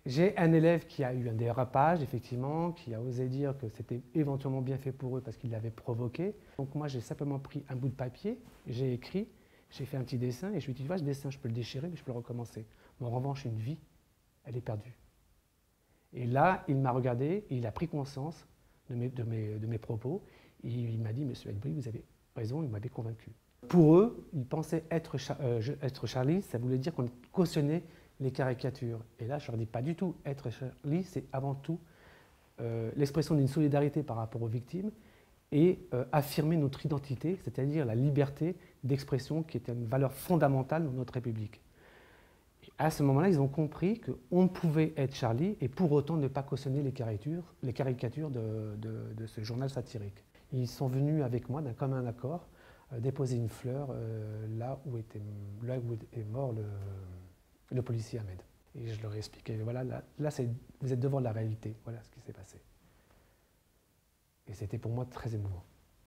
J'ai un élève qui a eu un dérapage, effectivement, qui a osé dire que c'était éventuellement bien fait pour eux parce qu'il l'avait provoqué. Donc moi, j'ai simplement pris un bout de papier, j'ai écrit, j'ai fait un petit dessin et je lui ai dit, tu vois, ce dessin, je peux le déchirer, mais je peux le recommencer. Mais en revanche, une vie, elle est perdue. Et là, il m'a regardé et il a pris conscience de mes propos. Et il m'a dit, monsieur Edbury, vous avez raison, il m'avait convaincu. Pour eux, ils pensaient être Charlie, ça voulait dire qu'on cautionnait les caricatures. Et là, je leur dis pas du tout. Être Charlie, c'est avant tout l'expression d'une solidarité par rapport aux victimes et affirmer notre identité, c'est-à-dire la liberté d'expression qui est une valeur fondamentale dans notre République. Et à ce moment-là, ils ont compris qu'on pouvait être Charlie et pour autant ne pas cautionner les caricatures de ce journal satirique. Ils sont venus avec moi d'un commun accord déposer une fleur là où est mort le policier Ahmed. Et je leur ai expliqué, voilà, là vous êtes devant la réalité, voilà ce qui s'est passé. Et c'était pour moi très émouvant.